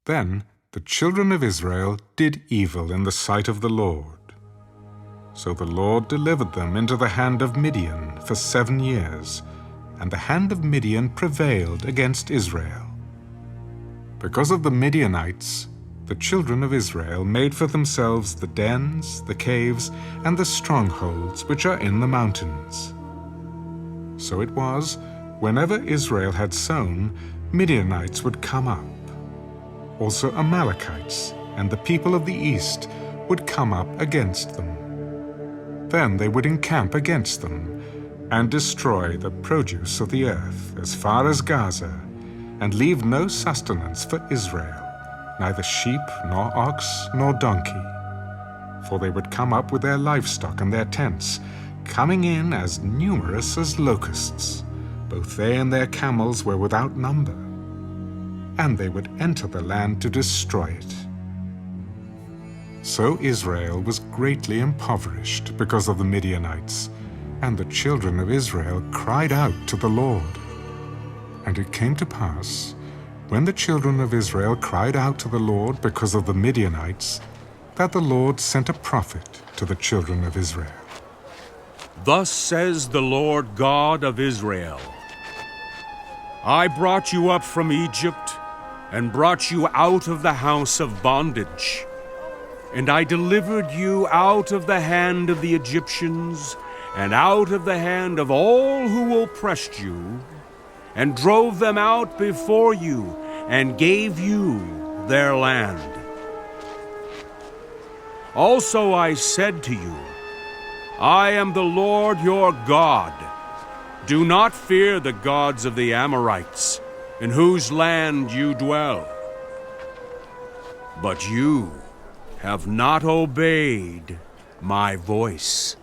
Then the children of Israel did evil in the sight of the Lord. So the Lord delivered them into the hand of Midian for 7 years, and the hand of Midian prevailed against Israel. Because of the Midianites, the children of Israel made for themselves the dens, the caves, and the strongholds which are in the mountains. So it was, whenever Israel had sown, Midianites would come up. Also Amalekites and the people of the east would come up against them. Then they would encamp against them and destroy the produce of the earth as far as Gaza, and leave no sustenance for Israel, neither sheep nor ox nor donkey. For they would come up with their livestock and their tents, coming in as numerous as locusts. Both they and their camels were without number. And they would enter the land to destroy it. So Israel was greatly impoverished because of the Midianites, and the children of Israel cried out to the Lord. And it came to pass, when the children of Israel cried out to the Lord because of the Midianites, that the Lord sent a prophet to the children of Israel. Thus says the Lord God of Israel, I brought you up from Egypt, and brought you out of the house of bondage. And I delivered you out of the hand of the Egyptians, and out of the hand of all who oppressed you, and drove them out before you, and gave you their land. Also I said to you, I am the Lord your God. Do not fear the gods of the Amorites, in whose land you dwell. But you have not obeyed my voice.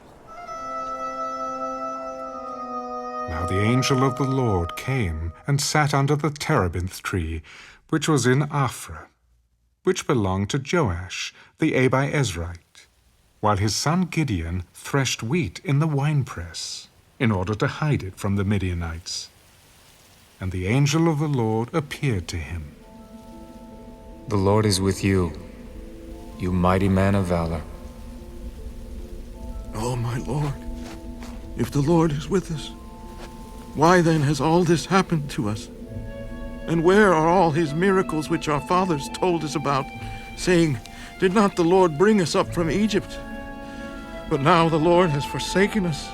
Now the angel of the Lord came and sat under the terebinth tree, which was in Ophrah, which belonged to Joash the Abiezrite, while his son Gideon threshed wheat in the winepress, in order to hide it from the Midianites. And the angel of the Lord appeared to him. The Lord is with you, you mighty man of valor. Oh, my Lord, if the Lord is with us, why then has all this happened to us? And where are all his miracles which our fathers told us about, saying, Did not the Lord bring us up from Egypt? But now the Lord has forsaken us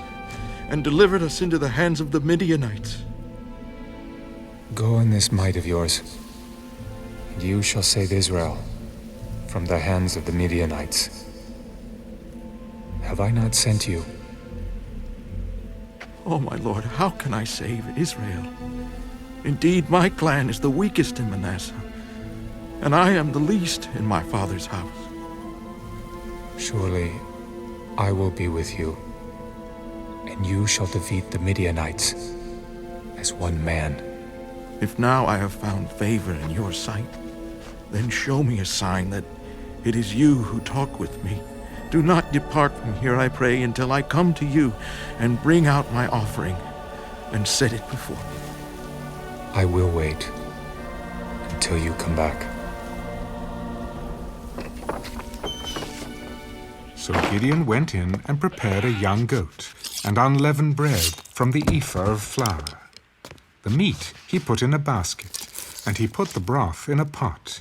and delivered us into the hands of the Midianites. Go in this might of yours, and you shall save Israel from the hands of the Midianites. Have I not sent you? Oh, my Lord, how can I save Israel? Indeed, my clan is the weakest in Manasseh, and I am the least in my father's house. Surely I will be with you, and you shall defeat the Midianites as one man. If now I have found favor in your sight, then show me a sign that it is you who talk with me. Do not depart from here, I pray, until I come to you and bring out my offering and set it before me. I will wait until you come back. So Gideon went in and prepared a young goat and unleavened bread from the ephah of flour. The meat he put in a basket, and he put the broth in a pot.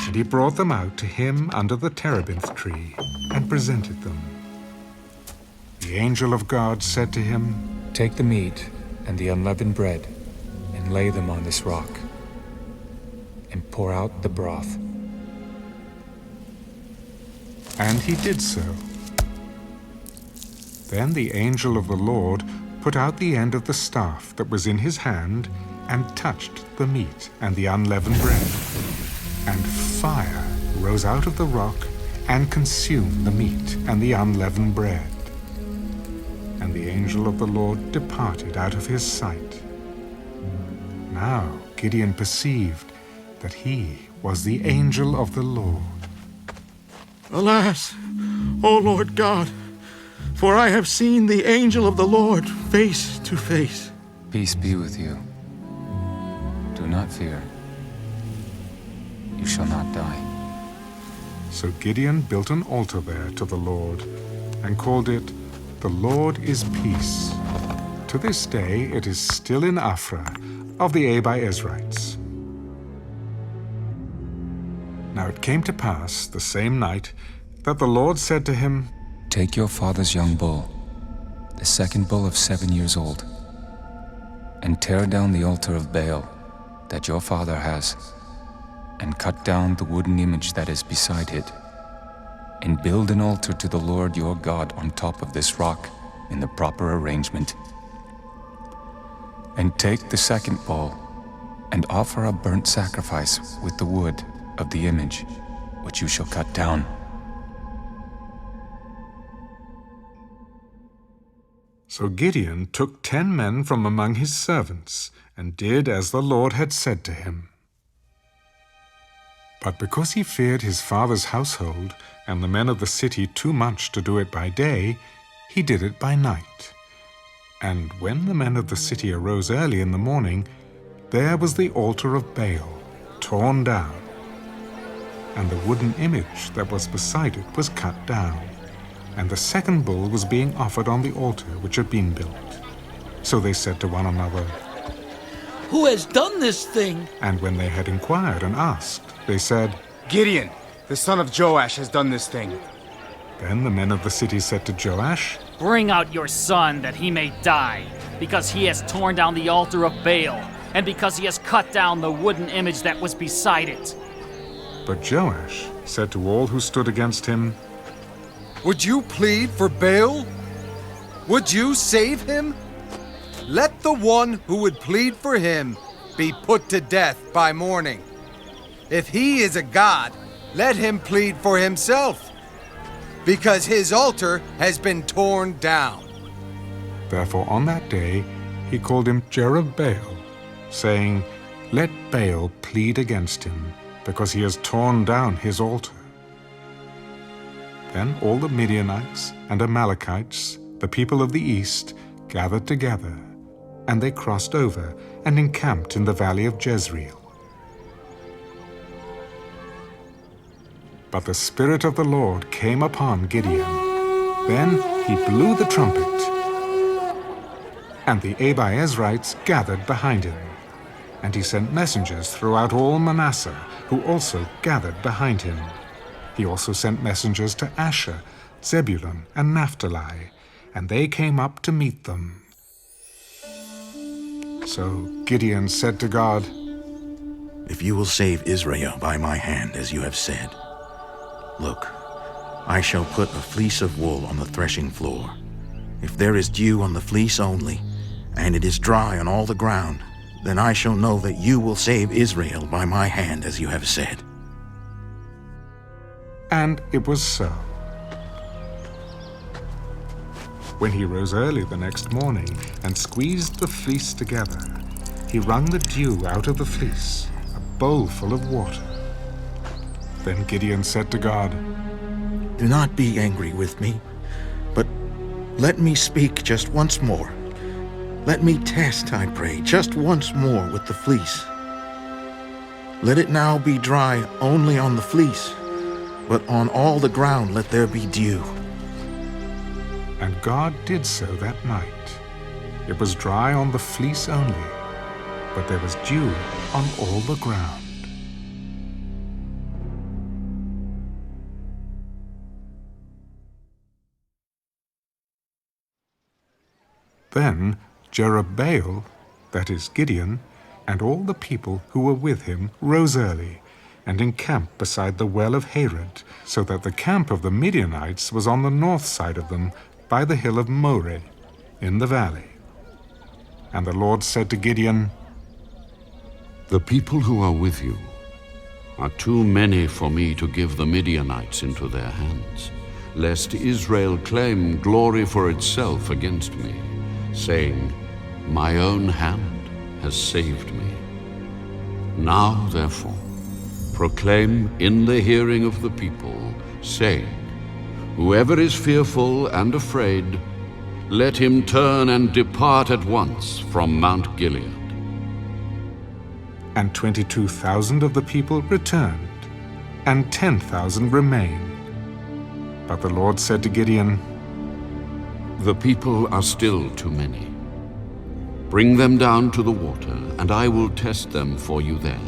And he brought them out to him under the terebinth tree and presented them. The angel of God said to him, Take the meat and the unleavened bread and lay them on this rock, and pour out the broth. And he did so. Then the angel of the Lord put out the end of the staff that was in his hand and touched the meat and the unleavened bread. And fire rose out of the rock and consumed the meat and the unleavened bread. And the angel of the Lord departed out of his sight. Now Gideon perceived that he was the angel of the Lord. Alas, O Lord God, for I have seen the angel of the Lord face to face. Peace be with you. Do not fear. you shall not die. So Gideon built an altar there to the Lord and called it, "The Lord is Peace." To this day it is still in Ophrah of the Abiezrites. Now it came to pass the same night that the Lord said to him, Take your father's young bull, the second bull of 7 years old, and tear down the altar of Baal that your father has, and cut down the wooden image that is beside it, and build an altar to the Lord your God on top of this rock in the proper arrangement. And take the second bull, and offer a burnt sacrifice with the wood of the image, which you shall cut down. So Gideon took 10 men from among his servants, and did as the Lord had said to him. But because he feared his father's household and the men of the city too much to do it by day, he did it by night. And when the men of the city arose early in the morning, there was the altar of Baal torn down, and the wooden image that was beside it was cut down, and the second bull was being offered on the altar which had been built. So they said to one another, Who has done this thing? And when they had inquired and asked, they said, Gideon, the son of Joash, has done this thing. Then the men of the city said to Joash, Bring out your son that he may die, because he has torn down the altar of Baal, and because he has cut down the wooden image that was beside it. But Joash said to all who stood against him, Would you plead for Baal? Would you save him? Let the one who would plead for him be put to death by morning. If he is a god, let him plead for himself, because his altar has been torn down. Therefore on that day he called him Jerubbaal, saying, Let Baal plead against him, because he has torn down his altar. Then all the Midianites and Amalekites, the people of the east, gathered together, and they crossed over and encamped in the valley of Jezreel. But the Spirit of the Lord came upon Gideon. Then he blew the trumpet, and the Abiezrites gathered behind him. And he sent messengers throughout all Manasseh, who also gathered behind him. He also sent messengers to Asher, Zebulun, and Naphtali, and they came up to meet them. So Gideon said to God, If you will save Israel by my hand, as you have said, look, I shall put a fleece of wool on the threshing floor. If there is dew on the fleece only, and it is dry on all the ground, then I shall know that you will save Israel by my hand, as you have said. And it was so. When he rose early the next morning and squeezed the fleece together, he wrung the dew out of the fleece, a bowl full of water. Then Gideon said to God, Do not be angry with me, but let me speak just once more. Let me test, I pray, just once more with the fleece. Let it now be dry only on the fleece, but on all the ground let there be dew. And God did so that night. It was dry on the fleece only, but there was dew on all the ground. Then Jerubbaal, that is Gideon, and all the people who were with him rose early, and encamped beside the well of Harod, so that the camp of the Midianites was on the north side of them, by the hill of Moreh, in the valley. And the Lord said to Gideon, The people who are with you are too many for me to give the Midianites into their hands, lest Israel claim glory for itself against me, saying, My own hand has saved me. Now, therefore, proclaim in the hearing of the people, saying, Whoever is fearful and afraid, let him turn and depart at once from Mount Gilead. And 22,000 of the people returned, and 10,000 remained. But the Lord said to Gideon, The people are still too many. Bring them down to the water, and I will test them for you there.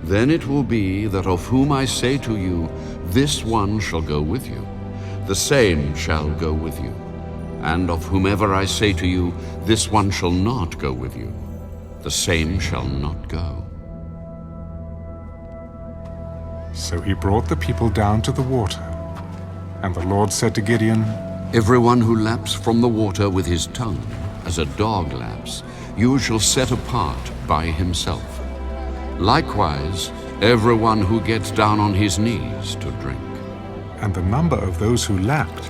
Then it will be that of whom I say to you, this one shall go with you, the same shall go with you. And of whomever I say to you, this one shall not go with you, the same shall not go. So he brought the people down to the water. And the Lord said to Gideon, Everyone who laps from the water with his tongue, as a dog laps, you shall set apart by himself. Likewise, everyone who gets down on his knees to drink. And the number of those who lapped,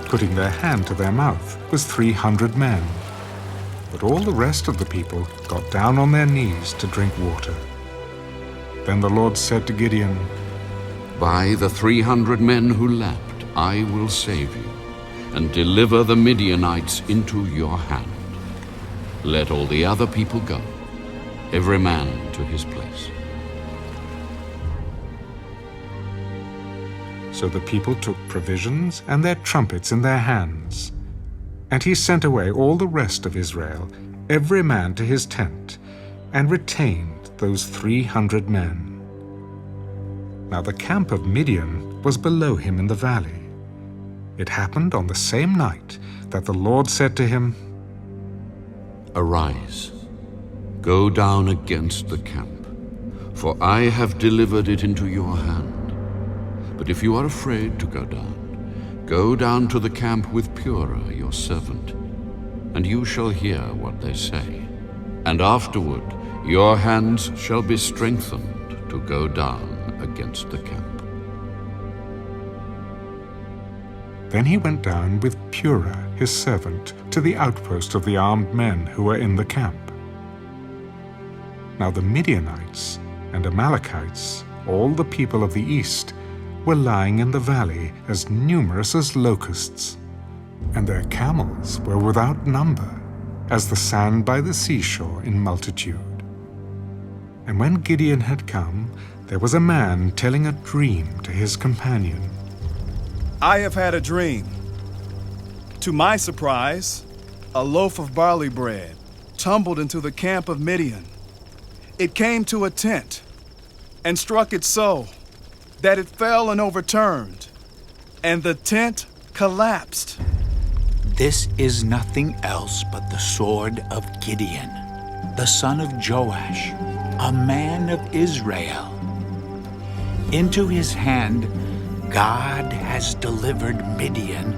putting their hand to their mouth, was 300 men. But all the rest of the people got down on their knees to drink water. Then the Lord said to Gideon, By the 300 men who lapped, I will save you, and deliver the Midianites into your hand. Let all the other people go, every man to his place. So the people took provisions and their trumpets in their hands. And he sent away all the rest of Israel, every man to his tent, and retained those 300 men. Now the camp of Midian was below him in the valley. It happened on the same night that the Lord said to him, Arise, go down against the camp, for I have delivered it into your hand. But if you are afraid to go down to the camp with Purah your servant, and you shall hear what they say. And afterward your hands shall be strengthened to go down against the camp. Then he went down with Purah his servant to the outpost of the armed men who were in the camp. Now the Midianites and Amalekites, all the people of the east, were lying in the valley as numerous as locusts, and their camels were without number, as the sand by the seashore in multitude. And when Gideon had come, there was a man telling a dream to his companion. I have had a dream. To my surprise, a loaf of barley bread tumbled into the camp of Midian. It came to a tent and struck it so that it fell and overturned, and the tent collapsed. This is nothing else but the sword of Gideon, the son of Joash, a man of Israel. Into his hand God has delivered Midian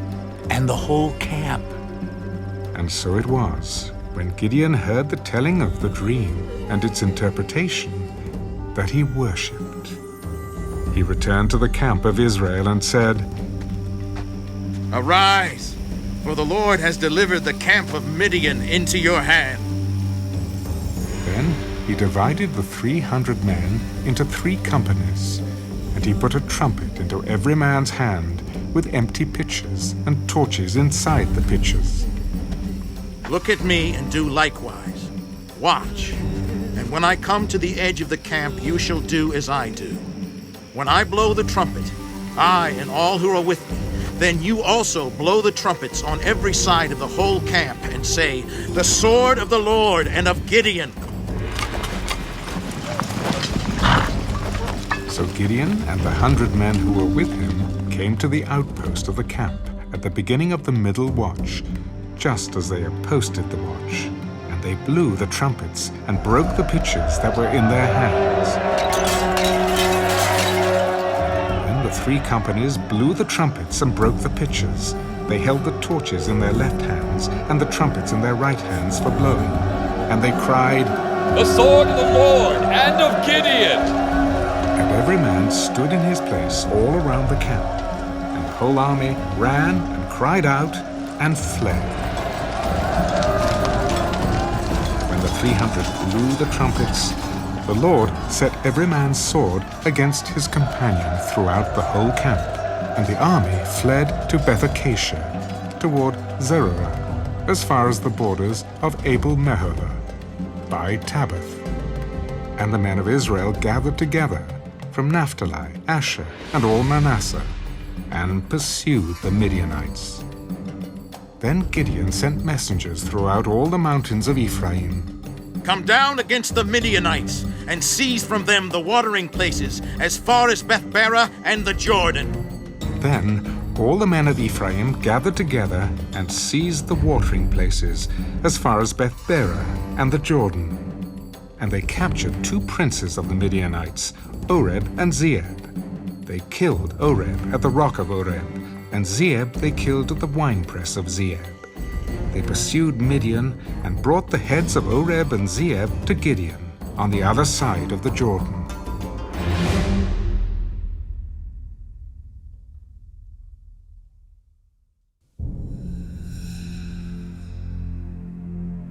and the whole camp. And so it was, when Gideon heard the telling of the dream and its interpretation, that he worshipped. He returned to the camp of Israel and said, Arise, for the Lord has delivered the camp of Midian into your hand. Then he divided the 300 men into 3 companies, and he put a trumpet into every man's hand with empty pitchers and torches inside the pitchers. Look at me and do likewise. Watch, and when I come to the edge of the camp, you shall do as I do. When I blow the trumpet, I and all who are with me, then you also blow the trumpets on every side of the whole camp and say, The sword of the Lord and of Gideon. So Gideon and the 100 men who were with him came to the outpost of the camp at the beginning of the middle watch, just as they had posted the watch. And they blew the trumpets and broke the pitchers that were in their hands. When the 3 companies blew the trumpets and broke the pitchers, they held the torches in their left hands and the trumpets in their right hands for blowing. And they cried, The sword of the Lord and of Gideon! And every man stood in his place all around the camp, and the whole army ran and cried out and fled. When the 300 blew the trumpets, the Lord set every man's sword against his companion throughout the whole camp, and the army fled to Beth-Acacia, toward Zerorah, as far as the borders of Abel-Meholah, by Tabbath. And the men of Israel gathered together from Naphtali, Asher, and all Manasseh, and pursued the Midianites. Then Gideon sent messengers throughout all the mountains of Ephraim. Come down against the Midianites, and seize from them the watering places as far as Bethbara and the Jordan. Then all the men of Ephraim gathered together and seized the watering places as far as Bethbara and the Jordan. And they captured 2 princes of the Midianites, Oreb and Zeeb. They killed Oreb at the rock of Oreb, and Zeeb they killed at the winepress of Zeeb. They pursued Midian and brought the heads of Oreb and Zeeb to Gideon on the other side of the Jordan.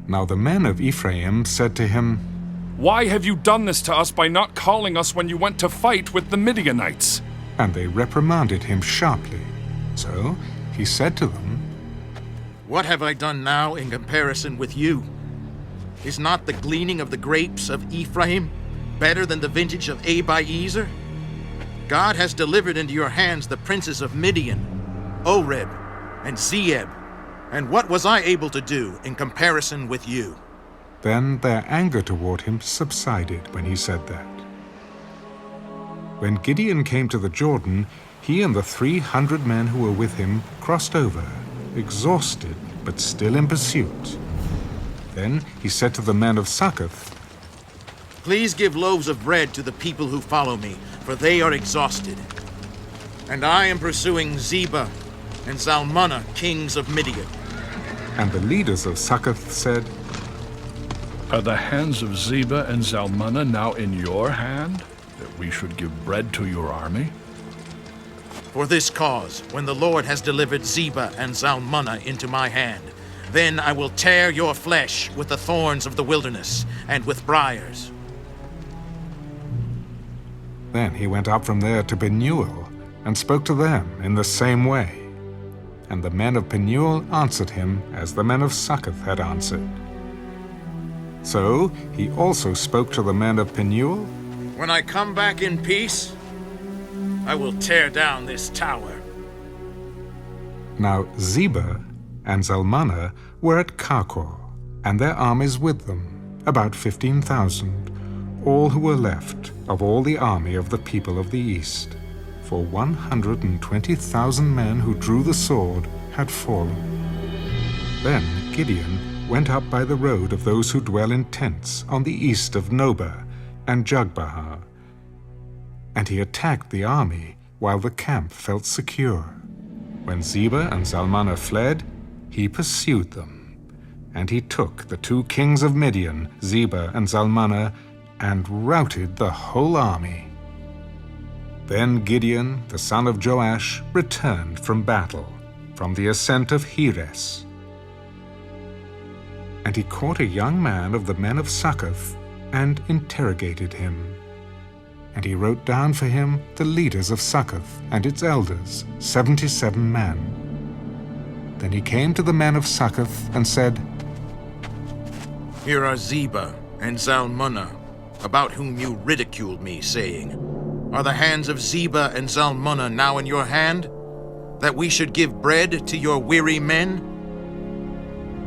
Now the men of Ephraim said to him, Why have you done this to us by not calling us when you went to fight with the Midianites? And they reprimanded him sharply. So he said to them, What have I done now in comparison with you? Is not the gleaning of the grapes of Ephraim better than the vintage of Abiezer? God has delivered into your hands the princes of Midian, Oreb, and Zeeb. And what was I able to do in comparison with you? Then their anger toward him subsided when he said that. When Gideon came to the Jordan, he and the 300 men who were with him crossed over, exhausted but still in pursuit. Then he said to the men of Succoth, Please give loaves of bread to the people who follow me, for they are exhausted. And I am pursuing Zebah and Zalmunna, kings of Midian. And the leaders of Succoth said, Are the hands of Zebah and Zalmunna now in your hand, that we should give bread to your army? For this cause, when the Lord has delivered Zebah and Zalmunna into my hand, then I will tear your flesh with the thorns of the wilderness and with briars. Then he went up from there to Penuel and spoke to them in the same way. And the men of Penuel answered him as the men of Succoth had answered. So he also spoke to the men of Penuel. When I come back in peace, I will tear down this tower. Now Zebah and Zalmunna were at Karkor, and their armies with them, about 15,000, all who were left of all the army of the people of the east. For 120,000 men who drew the sword had fallen. Then Gideon went up by the road of those who dwell in tents on the east of Nobah and Jogbehah, and he attacked the army while the camp felt secure. When Zebah and Zalmunna fled, he pursued them, and he took the 2 kings of Midian, Zebah and Zalmunna, and routed the whole army. Then Gideon, the son of Joash, returned from battle, from the ascent of Heres. And he caught a young man of the men of Succoth, and interrogated him. And he wrote down for him the leaders of Succoth and its elders, 77 men. Then he came to the men of Succoth and said, Here are Zebah and Zalmunna, about whom you ridiculed me, saying, Are the hands of Zebah and Zalmunna now in your hand, that we should give bread to your weary men?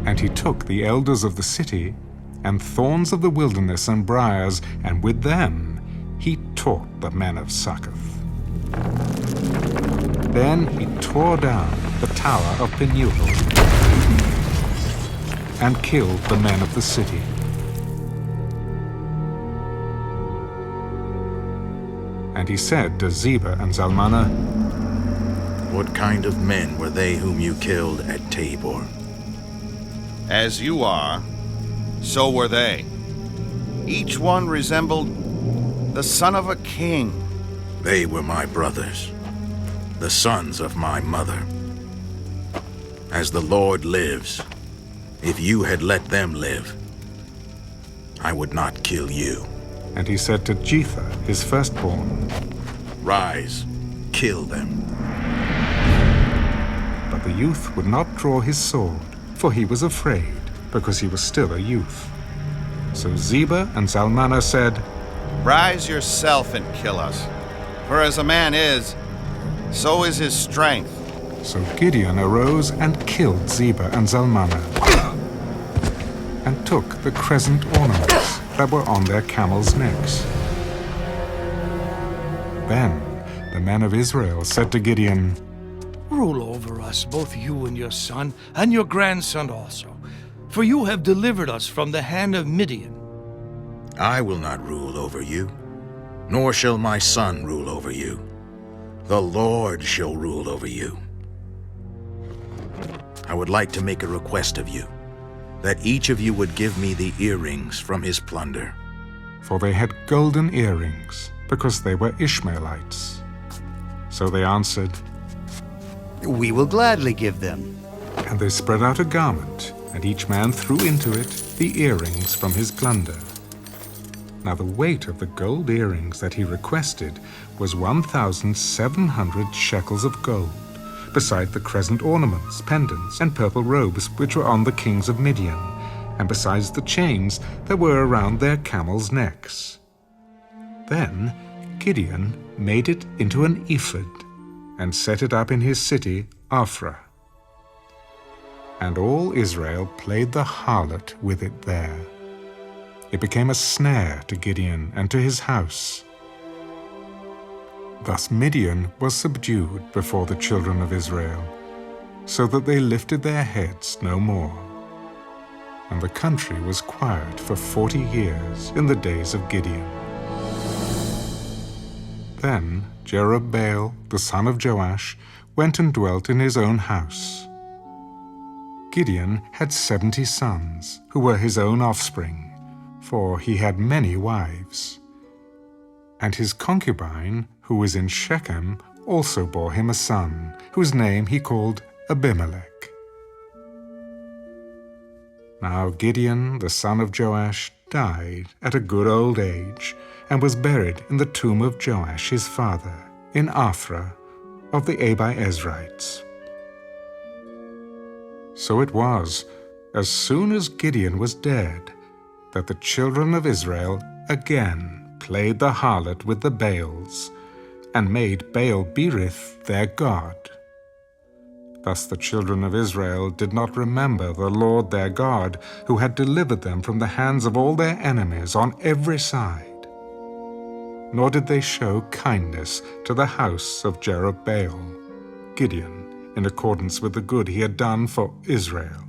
And he took the elders of the city, and thorns of the wilderness and briars, and with them he taught the men of Succoth. Then he tore down the tower of Penuel, and killed the men of the city. And he said to Zebah and Zalmunna, What kind of men were they whom you killed at Tabor? As you are, so were they. Each one resembled the son of a king. They were my brothers, the sons of my mother. As the Lord lives, if you had let them live, I would not kill you. And he said to Jether, his firstborn, Rise, kill them. But the youth would not draw his sword, for he was afraid, because he was still a youth. So Zebah and Zalmunna said, Rise yourself and kill us. For as a man is, so is his strength. So Gideon arose and killed Zebah and Zalmunna, and took the crescent ornaments that were on their camels' necks. Then the men of Israel said to Gideon, Rule over us, both you and your son, and your grandson also, for you have delivered us from the hand of Midian. I will not rule over you, nor shall my son rule over you. The Lord shall rule over you. I would like to make a request of you, that each of you would give me the earrings from his plunder. For they had golden earrings, because they were Ishmaelites. So they answered, We will gladly give them. And they spread out a garment, and each man threw into it the earrings from his plunder. Now the weight of the gold earrings that he requested was 1,700 shekels of gold, beside the crescent ornaments, pendants, and purple robes which were on the kings of Midian, and besides the chains that were around their camels' necks. Then Gideon made it into an ephod, and set it up in his city, Ophrah. And all Israel played the harlot with it there. It became a snare to Gideon and to his house. Thus Midian was subdued before the children of Israel, so that they lifted their heads no more. And the country was quiet for 40 years in the days of Gideon. Then Jerubbaal, the son of Joash, went and dwelt in his own house. Gideon had 70 sons, who were his own offspring, for he had many wives. And his concubine, who was in Shechem, also bore him a son, whose name he called Abimelech. Now Gideon, the son of Joash, died at a good old age, and was buried in the tomb of Joash his father, in Ophrah of the Abiezrites. So it was, as soon as Gideon was dead, that the children of Israel again played the harlot with the Baals, and made Baal-berith their god. Thus the children of Israel did not remember the Lord their God, who had delivered them from the hands of all their enemies on every side. Nor did they show kindness to the house of Jerubbaal, Gideon, in accordance with the good he had done for Israel.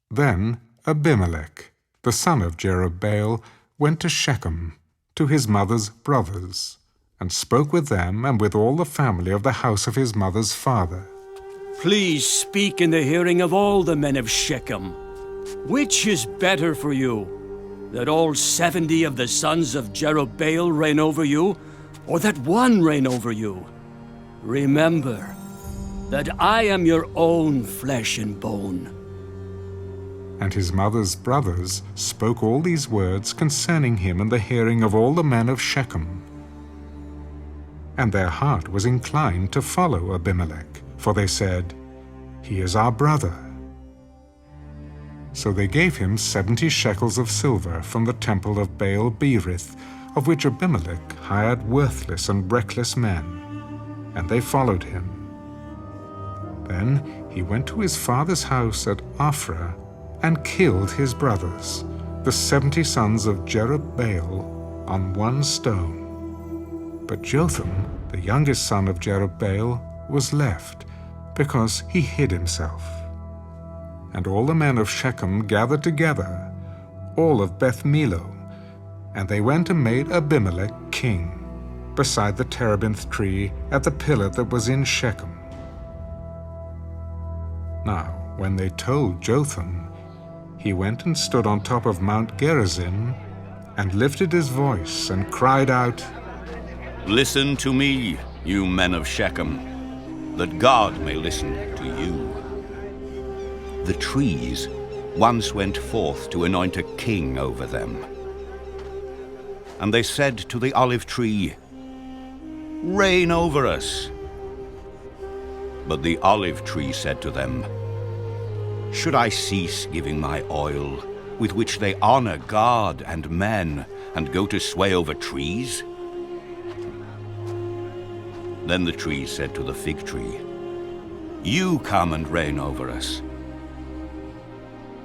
Then Abimelech, the son of Jerubbaal, went to Shechem, to his mother's brothers, and spoke with them and with all the family of the house of his mother's father. Please speak in the hearing of all the men of Shechem. Which is better for you, that all 70 of the sons of Jerubbaal reign over you, or that one reign over you? Remember that I am your own flesh and bone. And his mother's brothers spoke all these words concerning him in the hearing of all the men of Shechem. And their heart was inclined to follow Abimelech, for they said, He is our brother. So they gave him 70 shekels of silver from the temple of Baal-berith, of which Abimelech hired worthless and reckless men, and they followed him. Then he went to his father's house at Ophrah, and killed his brothers, the 70 sons of Jerubbaal, on one stone. But Jotham, the youngest son of Jerubbaal, was left, because he hid himself. And all the men of Shechem gathered together, all of Beth Millo, and they went and made Abimelech king, beside the terebinth tree at the pillar that was in Shechem. Now, when they told Jotham, he went and stood on top of Mount Gerizim, and lifted his voice and cried out, Listen to me, you men of Shechem, that God may listen to you. The trees once went forth to anoint a king over them. And they said to the olive tree, Reign over us. But the olive tree said to them, "Should I cease giving my oil, with which they honor God and men, and go to sway over trees?" Then the tree said to the fig tree, "You come and reign over us."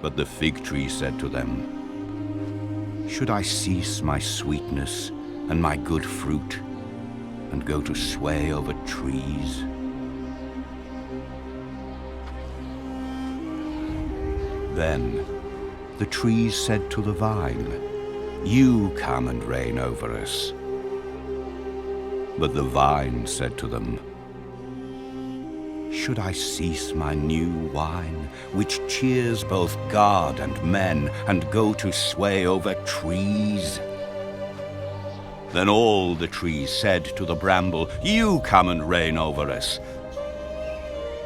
But the fig tree said to them, "Should I cease my sweetness and my good fruit, and go to sway over trees?" Then the trees said to the vine, "You come and reign over us." But the vine said to them, "Should I cease my new wine, which cheers both God and men, and go to sway over trees?" Then all the trees said to the bramble, "You come and reign over us."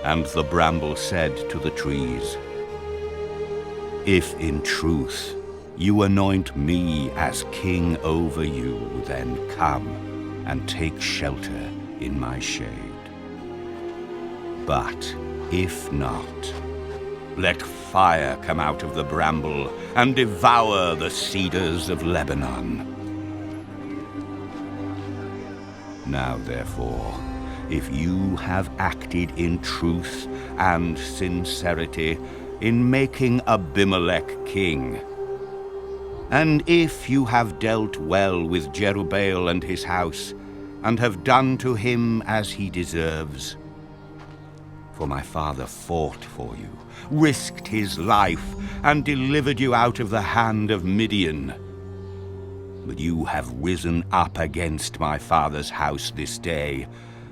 And the bramble said to the trees, "If in truth you anoint me as king over you, then come and take shelter in my shade. But if not, let fire come out of the bramble and devour the cedars of Lebanon." Now therefore, if you have acted in truth and sincerity in making Abimelech king, and if you have dealt well with Jerubbaal and his house, and have done to him as he deserves, for my father fought for you, risked his life, and delivered you out of the hand of Midian. But you have risen up against my father's house this day,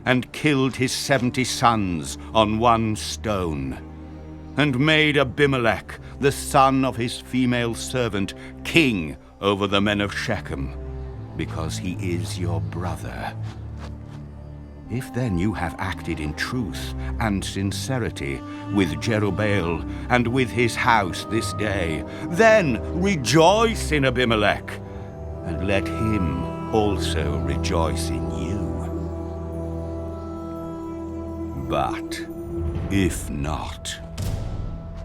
and killed his 70 sons on one stone, and made Abimelech, the son of his female servant, king over the men of Shechem, because he is your brother. If then you have acted in truth and sincerity with Jerubbaal and with his house this day, then rejoice in Abimelech, and let him also rejoice in you. But if not,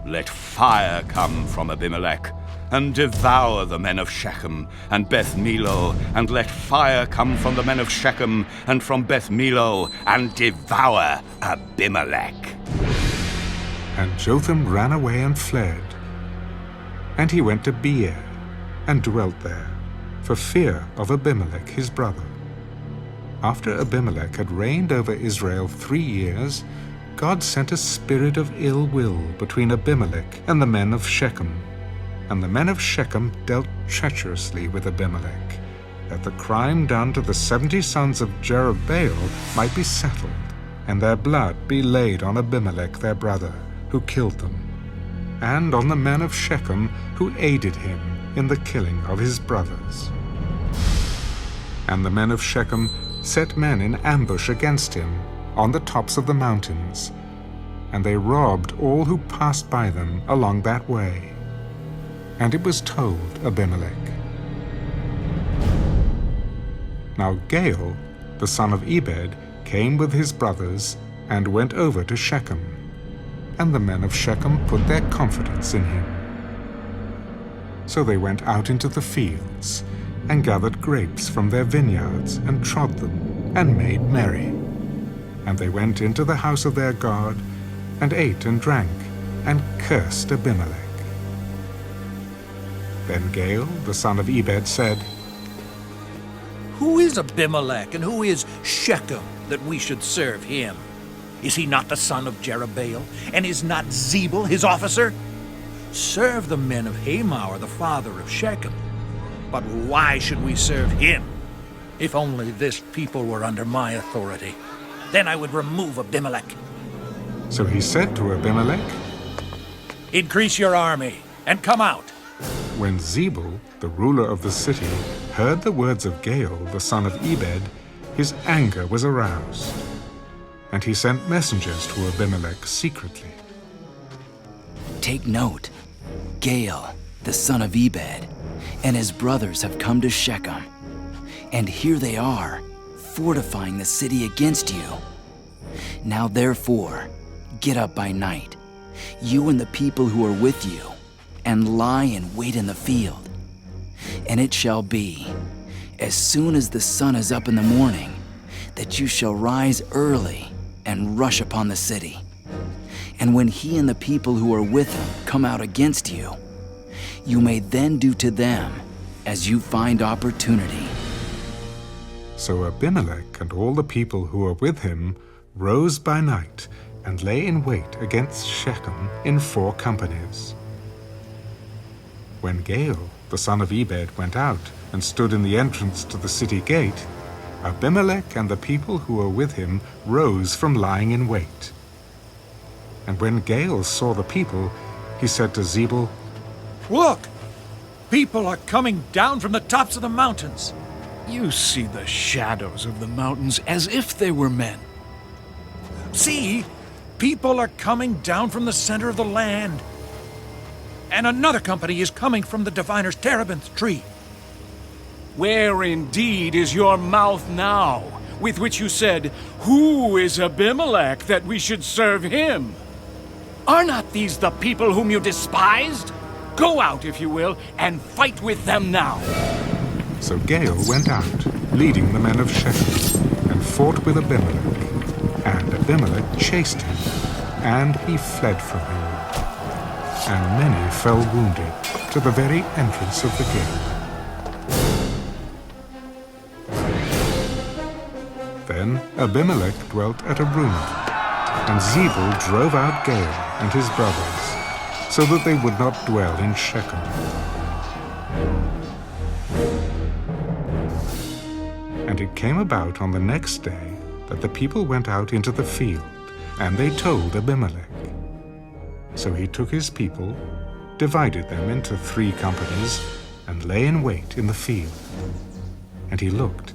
let fire come from Abimelech, and devour the men of Shechem and Beth Millo, and let fire come from the men of Shechem and from Beth Millo, and devour Abimelech. And Jotham ran away and fled. And he went to Beer, and dwelt there, for fear of Abimelech his brother. After Abimelech had reigned over Israel 3 years, God sent a spirit of ill will between Abimelech and the men of Shechem. And the men of Shechem dealt treacherously with Abimelech, that the crime done to the 70 sons of Jerubbaal might be settled, and their blood be laid on Abimelech their brother, who killed them, and on the men of Shechem who aided him in the killing of his brothers. And the men of Shechem set men in ambush against him on the tops of the mountains, and they robbed all who passed by them along that way. And it was told Abimelech. Now Gaal, the son of Ebed, came with his brothers and went over to Shechem, and the men of Shechem put their confidence in him. So they went out into the fields, and gathered grapes from their vineyards, and trod them, and made merry. And they went into the house of their God, and ate and drank, and cursed Abimelech. Then Gaal, the son of Ebed, said, "Who is Abimelech, and who is Shechem, that we should serve him? Is he not the son of Jerubbaal, and is not Zebul his officer? Serve the men of Hamor, the father of Shechem. But why should we serve him? If only this people were under my authority, then I would remove Abimelech." So he said to Abimelech, "Increase your army, and come out." When Zebul, the ruler of the city, heard the words of Gaal, the son of Ebed, his anger was aroused, and he sent messengers to Abimelech secretly. "Take note, Gaal, the son of Ebed, and his brothers have come to Shechem, and here they are, fortifying the city against you. Now therefore, get up by night, you and the people who are with you, and lie in wait in the field. And it shall be, as soon as the sun is up in the morning, that you shall rise early and rush upon the city. And when he and the people who are with him come out against you, you may then do to them as you find opportunity. So Abimelech and all the people who were with him rose by night and lay in wait against Shechem in 4 companies. When Gaal, the son of Ebed, went out and stood in the entrance to the city gate, Abimelech and the people who were with him rose from lying in wait. And when Gaal saw the people, he said to Zebul, Look! People are coming down from the tops of the mountains. You see the shadows of the mountains as if they were men. See, people are coming down from the center of the land. And another company is coming from the diviner's terebinth tree. Where indeed is your mouth now, with which you said, Who is Abimelech that we should serve him? Are not these the people whom you despised? Go out, if you will, and fight with them now. So Gaal went out, leading the men of Shechem, and fought with Abimelech. And Abimelech chased him, and he fled from him. And many fell wounded to the very entrance of the gate. Then Abimelech dwelt at Arunah, and Zebul drove out Gaal and his brothers, so that they would not dwell in Shechem. And it came about on the next day that the people went out into the field, and they told Abimelech. So he took his people, divided them into 3 companies, and lay in wait in the field. And he looked,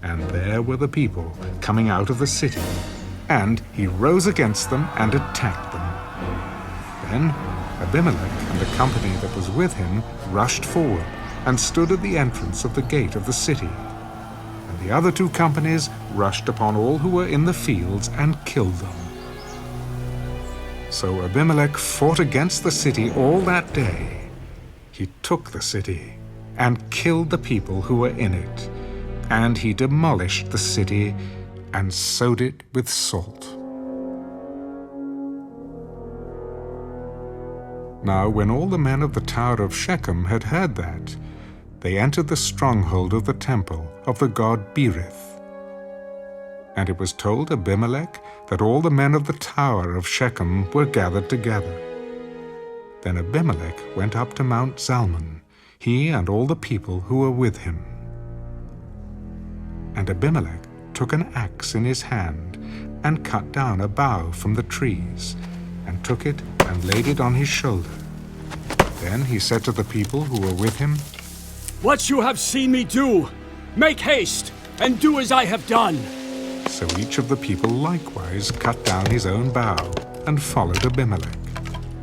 and there were the people coming out of the city, and he rose against them and attacked them. Then Abimelech and the company that was with him rushed forward and stood at the entrance of the gate of the city. And the other 2 companies rushed upon all who were in the fields and killed them. So Abimelech fought against the city all that day. He took the city and killed the people who were in it, and he demolished the city and sowed it with salt. Now when all the men of the Tower of Shechem had heard that, they entered the stronghold of the temple of the god Berith. And it was told Abimelech that all the men of the Tower of Shechem were gathered together. Then Abimelech went up to Mount Zalmon, he and all the people who were with him. And Abimelech took an axe in his hand and cut down a bough from the trees, and took it and laid it on his shoulder. Then he said to the people who were with him, What you have seen me do, make haste and do as I have done. So each of the people likewise cut down his own bough and followed Abimelech,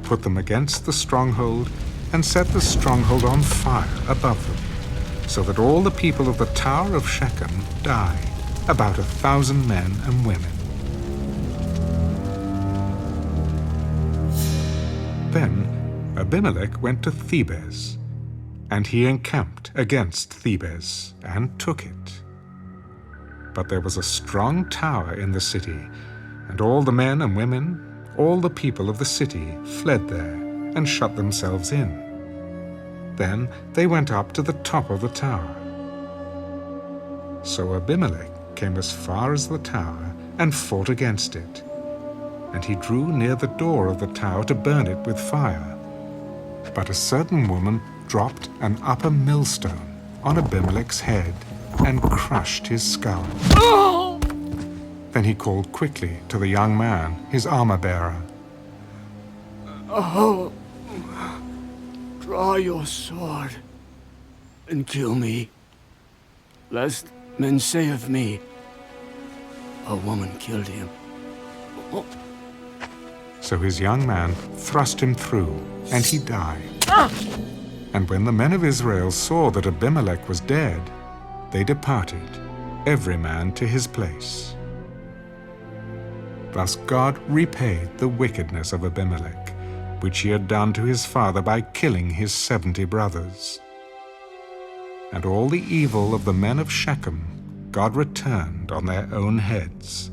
put them against the stronghold, and set the stronghold on fire above them, so that all the people of the Tower of Shechem died, about 1,000 men and women. Then Abimelech went to Thebez, and he encamped against Thebez and took it. But there was a strong tower in the city, and all the men and women, all the people of the city, fled there and shut themselves in. Then they went up to the top of the tower. So Abimelech came as far as the tower and fought against it. And he drew near the door of the tower to burn it with fire. But a certain woman dropped an upper millstone on Abimelech's head and crushed his skull. Then he called quickly to the young man, his armor-bearer. Oh, draw your sword and kill me, lest men say of me, a woman killed him. Oh. So his young man thrust him through, and he died. And when the men of Israel saw that Abimelech was dead, they departed, every man to his place. Thus God repaid the wickedness of Abimelech, which he had done to his father by killing his 70 brothers. And all the evil of the men of Shechem God returned on their own heads,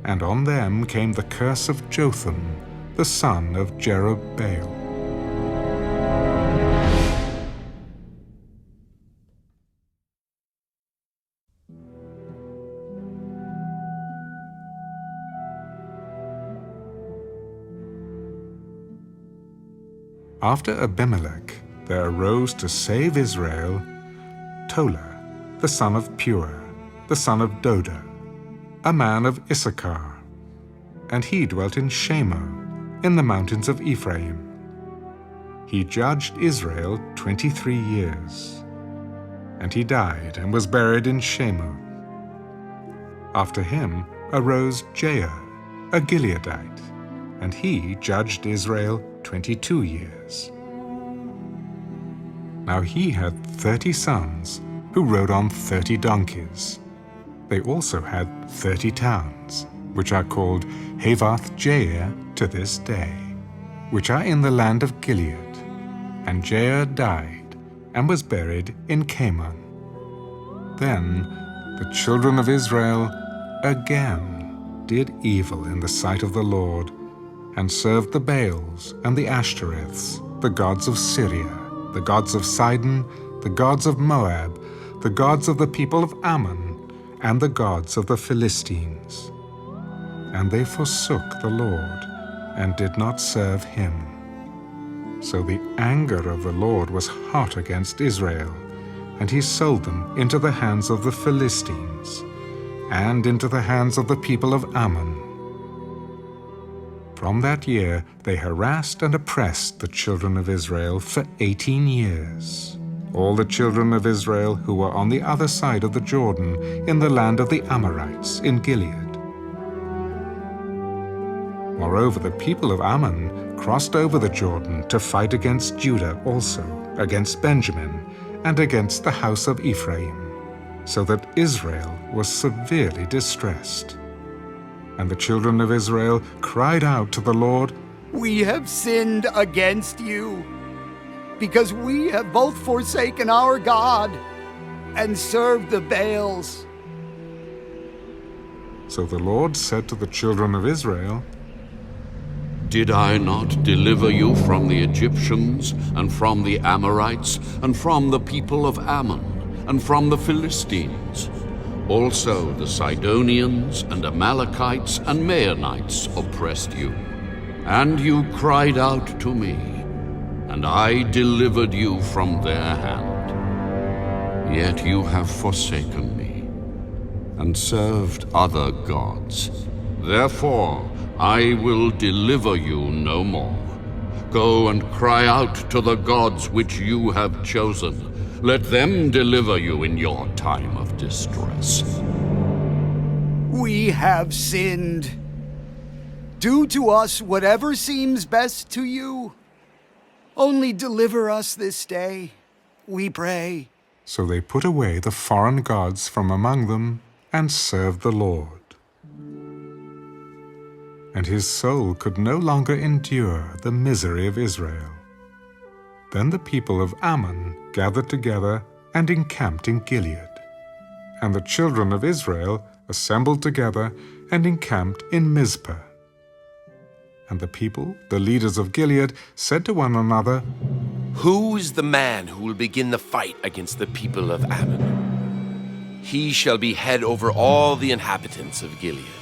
and on them came the curse of Jotham, the son of Jerubbaal. After Abimelech, there arose to save Israel Tola, the son of Pur, the son of Doda, a man of Issachar, and he dwelt in Shamoh, in the mountains of Ephraim. He judged Israel 23 years, and he died and was buried in Shamoh. After him arose Jair, a Gileadite, and he judged Israel 22 years. Now he had 30 sons who rode on 30 donkeys. They also had 30 towns, which are called Havoth-Jair to this day, which are in the land of Gilead. And Jair died and was buried in Kamon. Then the children of Israel again did evil in the sight of the Lord, and served the Baals and the Ashtoreths, the gods of Syria, the gods of Sidon, the gods of Moab, the gods of the people of Ammon, and the gods of the Philistines. And they forsook the Lord, and did not serve him. So the anger of the Lord was hot against Israel, and he sold them into the hands of the Philistines, and into the hands of the people of Ammon. From that year they harassed and oppressed the children of Israel for 18 years, all the children of Israel who were on the other side of the Jordan, in the land of the Amorites, in Gilead. Moreover, the people of Ammon crossed over the Jordan to fight against Judah also, against Benjamin, and against the house of Ephraim, so that Israel was severely distressed. And the children of Israel cried out to the Lord, "We have sinned against you, because we have both forsaken our God and served the Baals." So the Lord said to the children of Israel, Did I not deliver you from the Egyptians, and from the Amorites, and from the people of Ammon, and from the Philistines? Also the Sidonians and Amalekites and Maonites oppressed you. And you cried out to me, and I delivered you from their hand. Yet you have forsaken me, and served other gods. Therefore I will deliver you no more. Go and cry out to the gods which you have chosen. Let them deliver you in your time of distress. We have sinned. Do to us whatever seems best to you. Only deliver us this day, we pray. So they put away the foreign gods from among them, and served the Lord. And his soul could no longer endure the misery of Israel. Then the people of Ammon gathered together and encamped in Gilead. And the children of Israel assembled together and encamped in Mizpah. And the people, the leaders of Gilead, said to one another, "Who is the man who will begin the fight against the people of Ammon? He shall be head over all the inhabitants of Gilead."